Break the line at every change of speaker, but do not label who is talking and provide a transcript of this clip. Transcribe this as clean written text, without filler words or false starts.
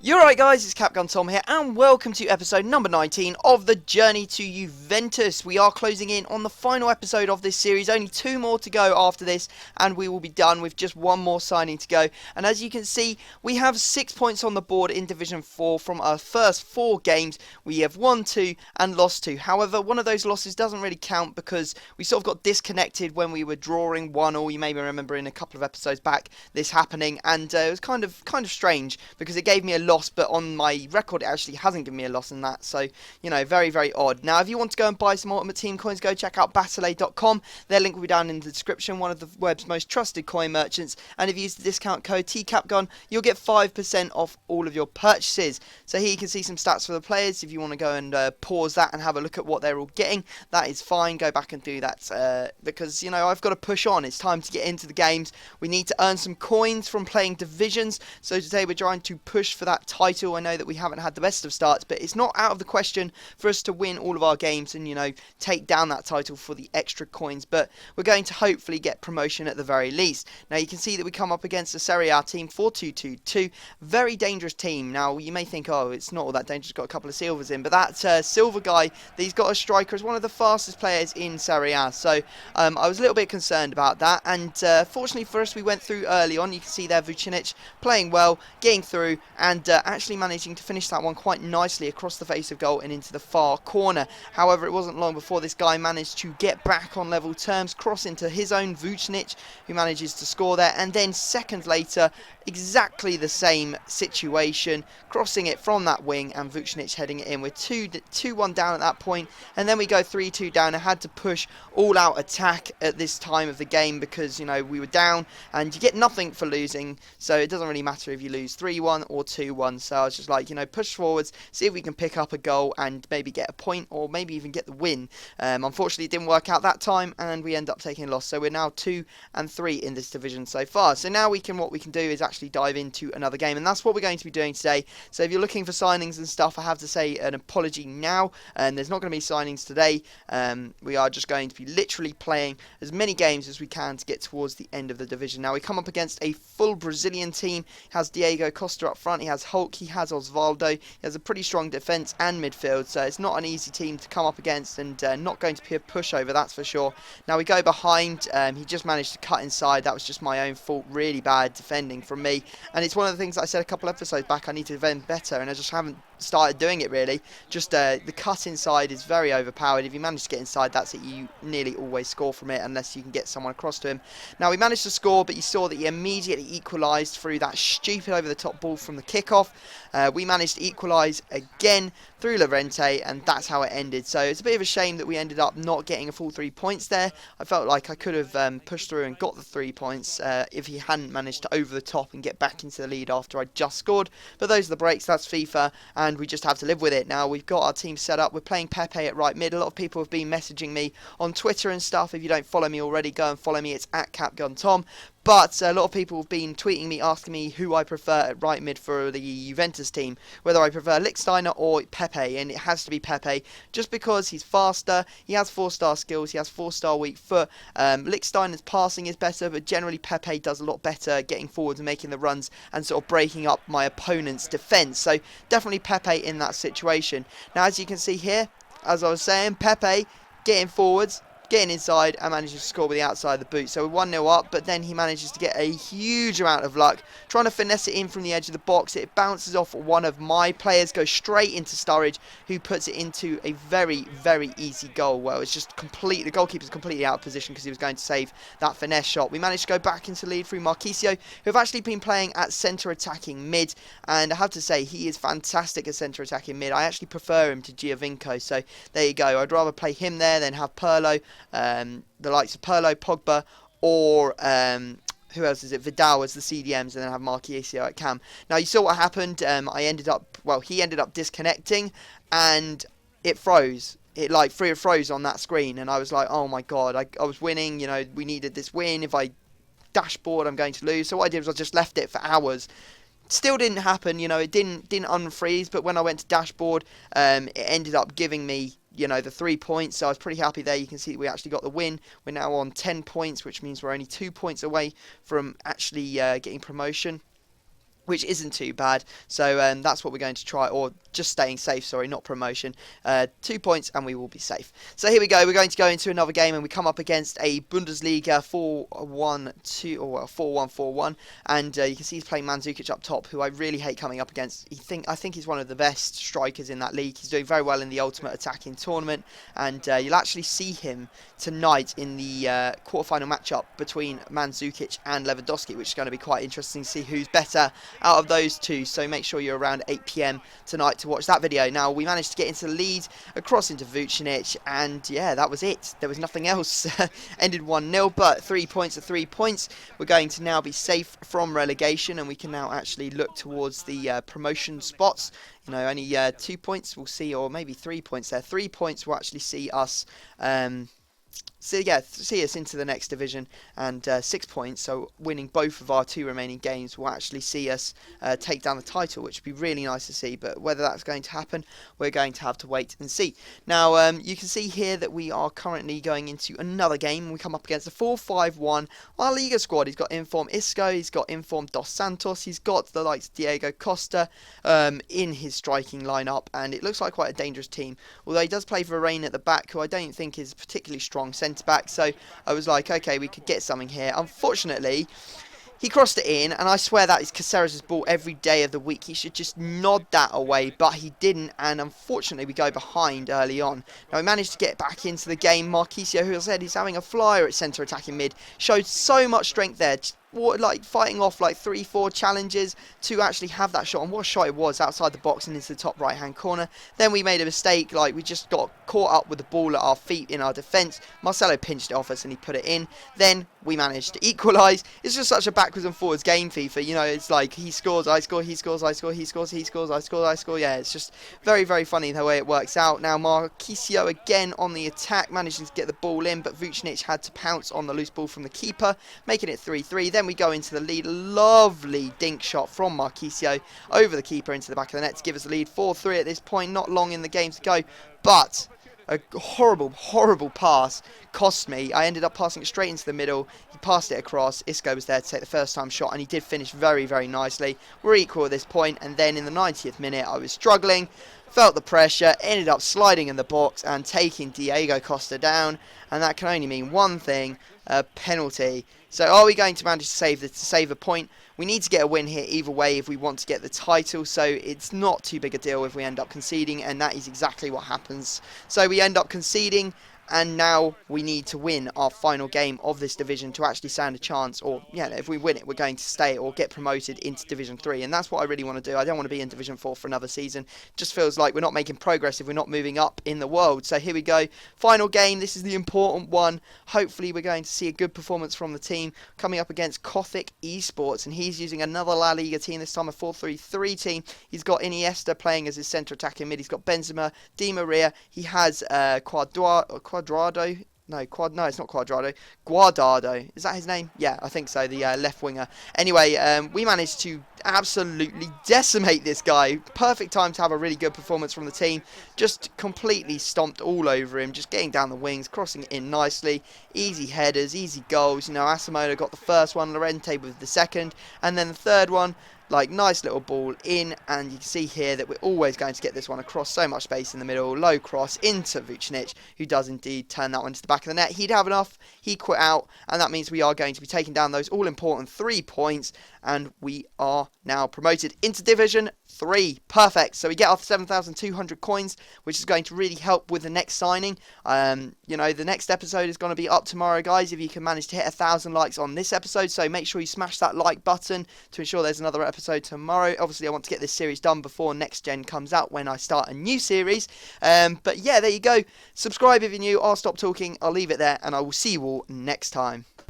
You're right, guys, it's Capgun Tom here, and welcome to episode number 19 of the Journey to Juventus. We are closing in on the final episode of this series, only two more to go after this, and we will be done with just one more signing to go. And as you can see, we have 6 points on the board in Division 4 from our first 4 games. We have won 2 and lost 2. However, one of those losses doesn't really count because we sort of got disconnected when we were drawing 1-1. You may remember in a couple of episodes back this happening, and it was kind of strange because it gave me a loss, but on my record it actually hasn't given me a loss in that, so you know, very odd. Now if you want to go and buy some Ultimate Team coins, go check out battle.com. Their link will be down in the description, one of the web's most trusted coin merchants, and if you use the discount code TCAPGUN you'll get 5% off all of your purchases. So here you can see some stats for the players. If you want to go and pause that and have a look at what they're all getting, that is fine, go back and do that, because you know, I've got to push on. It's time to get into the games. We need to earn some coins from playing divisions, so today we're trying to push for that title. I know that we haven't had the best of starts, but it's not out of the question for us to win all of our games and, you know, take down that title for the extra coins, but we're going to hopefully get promotion at the very least. Now you can see that we come up against a Serie A team, 4-2-2-2, very dangerous team. Now you may think, oh, it's not all that dangerous, got a couple of silvers in, but that silver guy that he's got a striker is one of the fastest players in Serie A, so I was a little bit concerned about that, and fortunately for us we went through early on. You can see there Vucinic playing well, getting through, and actually managing to finish that one quite nicely across the face of goal and into the far corner. However, it wasn't long before this guy managed to get back on level terms, cross into his own Vucinic, who manages to score there, and then seconds later, exactly the same situation, crossing it from that wing and Vucinic heading it in. We're 2-1 down at that point, and then we go 3-2 down. I had to push all out attack at this time of the game because, you know, we were down and you get nothing for losing, so it doesn't really matter if you lose 3-1 or 2-1. So I was just like, you know, push forwards, see if we can pick up a goal and maybe get a point or maybe even get the win. Unfortunately it didn't work out that time and we end up taking a loss, so we're now 2-3 in this division so far. So now what we can do is actually dive into another game, and that's what we're going to be doing today. So if you're looking for signings and stuff, I have to say an apology now, and there's not going to be signings today. We are just going to be literally playing as many games as we can to get towards the end of the division. Now we come up against a full Brazilian team. He has Diego Costa up front, he has Hulk, he has Osvaldo, he has a pretty strong defence and midfield, so it's not an easy team to come up against, and not going to be a pushover, that's for sure. Now we go behind, he just managed to cut inside. That was just my own fault, really bad defending from me, and it's one of the things that I said a couple of episodes back, I need to defend better, and I just haven't started doing it really. Just the cut inside is very overpowered. If you manage to get inside, that's it, you nearly always score from it unless you can get someone across to him. Now we managed to score, but you saw that he immediately equalised through that stupid over the top ball from the kickoff. We managed to equalise again through Llorente, and that's how it ended. So it's a bit of a shame that we ended up not getting a full 3 points there. I felt like I could have pushed through and got the 3 points if he hadn't managed to over the top and get back into the lead after I just scored. But those are the breaks, that's FIFA, and we just have to live with it. Now we've got our team set up, we're playing Pepe at right mid. A lot of people have been messaging me on Twitter and stuff. If you don't follow me already, go and follow me, it's at CapGunTom. But a lot of people have been tweeting me, asking me who I prefer at right mid for the Juventus team, whether I prefer Lichtsteiner or Pepe, and it has to be Pepe, just because he's faster, he has 4-star skills, he has 4-star weak foot. Lichtsteiner's passing is better, but generally Pepe does a lot better getting forwards and making the runs and sort of breaking up my opponent's defence. So definitely Pepe in that situation. Now as you can see here, as I was saying, Pepe getting forwards, getting inside and manages to score with the outside of the boot. So we're 1-0 up, but then he manages to get a huge amount of luck, trying to finesse it in from the edge of the box. It bounces off one of my players, goes straight into Sturridge, who puts it into a very easy goal. Well, it's just the goalkeeper's completely out of position because he was going to save that finesse shot. We managed to go back into the lead through Marquisio, who have actually been playing at centre attacking mid, and I have to say he is fantastic at centre attacking mid. I actually prefer him to Giovinco, so there you go. I'd rather play him there than have Pirlo, the likes of Pirlo, Pogba, or who else is it? Vidal as the CDMs, and then have Marquisio at cam. Now you saw what happened. He ended up disconnecting, and it froze. It like froze on that screen, and I was like, oh my god, I was winning. You know, we needed this win. If I dashboard, I'm going to lose. So what I did was I just left it for hours. Still didn't happen, you know, it didn't unfreeze, but when I went to dashboard, it ended up giving me, you know, the 3 points, so I was pretty happy there. You can see we actually got the win. We're now on 10 points, which means we're only 2 points away from actually getting promotion. which isn't too bad. So that's what we're going to try, or just staying safe, sorry, not promotion. 2 points and we will be safe. So here we go, we're going to go into another game, and we come up against a Bundesliga 4-1-2, or well, 4-1-4-1, and you can see he's playing Mandzukic up top, who I really hate coming up against. I think he's one of the best strikers in that league. He's doing very well in the Ultimate Attacking Tournament, and you'll actually see him tonight in the quarterfinal matchup between Mandzukic and Lewandowski, which is going to be quite interesting to see who's better out of those two. So make sure you're around 8 PM tonight to watch that video. Now, we managed to get into the lead, across into Vucinic, and yeah, that was it. There was nothing else. Ended 1-0, but 3 points are 3 points. We're going to now be safe from relegation, and we can now actually look towards the promotion spots. You know, only 2 points we'll see, or maybe 3 points there. 3 points will actually see us so yeah, see us into the next division, and 6 points, so winning both of our 2 remaining games will actually see us take down the title, which would be really nice to see. But whether that's going to happen, we're going to have to wait and see. Now, you can see here that we are currently going into another game. We come up against a 4-5-1 La Liga squad. He's got informed Isco, he's got informed Dos Santos, he's got the likes of Diego Costa in his striking lineup, and it looks like quite a dangerous team. Although he does play Varane at the back, who I don't think is particularly strong centre-back, so I was like, okay, we could get something here. Unfortunately, he crossed it in, and I swear that is Caceres' ball every day of the week. He should just nod that away, but he didn't, and unfortunately we go behind early on. Now, we managed to get back into the game. Marquisio, who I said he's having a flyer at centre attacking mid, showed so much strength there. Like fighting off like 3-4 challenges to actually have that shot, and what a shot it was outside the box and into the top right hand corner. Then we made a mistake, like we just got caught up with the ball at our feet in our defence. Marcelo pinched it off us and he put it in. Then we managed to equalise. It's just such a backwards and forwards game, FIFA. You know, it's like he scores, I score, he scores, I score, he scores, he scores, I score, I score. Yeah, it's just very, very funny the way it works out. Now Marquisio again on the attack, managing to get the ball in, but Vucinic had to pounce on the loose ball from the keeper, making it 3-3. Then we go into the lead. Lovely dink shot from Marquisio over the keeper into the back of the net to give us the lead. 4-3 at this point. Not long in the game to go, but a horrible, horrible pass cost me. I ended up passing it straight into the middle. He passed it across. Isco was there to take the first time shot, and he did finish very, very nicely. We're equal at this point, and then in the 90th minute, I was struggling, felt the pressure, ended up sliding in the box and taking Diego Costa down, and that can only mean one thing: a penalty. So are we going to manage to save a point? We need to get a win here either way if we want to get the title, so it's not too big a deal if we end up conceding, and that is exactly what happens. So we end up conceding, and now we need to win our final game of this division to actually stand a chance, or yeah, if we win it, we're going to stay or get promoted into Division 3, and that's what I really want to do. I don't want to be in Division 4 for another season. Just feels like we're not making progress if we're not moving up in the world. So here we go, final game. This is the important one. Hopefully we're going to see a good performance from the team, coming up against Kothic Esports, and he's using another La Liga team, this time a 4-3-3 team. He's got Iniesta playing as his centre attacking mid. He's got Benzema, Di Maria. He has Quadrado. No, it's not Quadrado. Guardado. Is that his name? Yeah, I think so. The left winger. Anyway, we managed to absolutely decimate this guy. Perfect time to have a really good performance from the team. Just completely stomped all over him. Just getting down the wings, crossing it in nicely. Easy headers, easy goals. You know, Asamoah got the first one, Lorente with the second, and then the third one. Like, nice little ball in, and you can see here that we're always going to get this one across. So much space in the middle, low cross into Vucinic, who does indeed turn that one to the back of the net. He'd have enough, he quit out, and that means we are going to be taking down those all-important 3 points, and we are now promoted into Division 3. Perfect. So we get our 7,200 coins, which is going to really help with the next signing. You know, the next episode is going to be up tomorrow, guys, if you can manage to hit 1,000 likes on this episode. So make sure you smash that like button to ensure there's another episode tomorrow. Obviously, I want to get this series done before Next Gen comes out when I start a new series. But yeah, there you go. Subscribe if you're new. I'll stop talking. I'll leave it there, and I will see you all next time.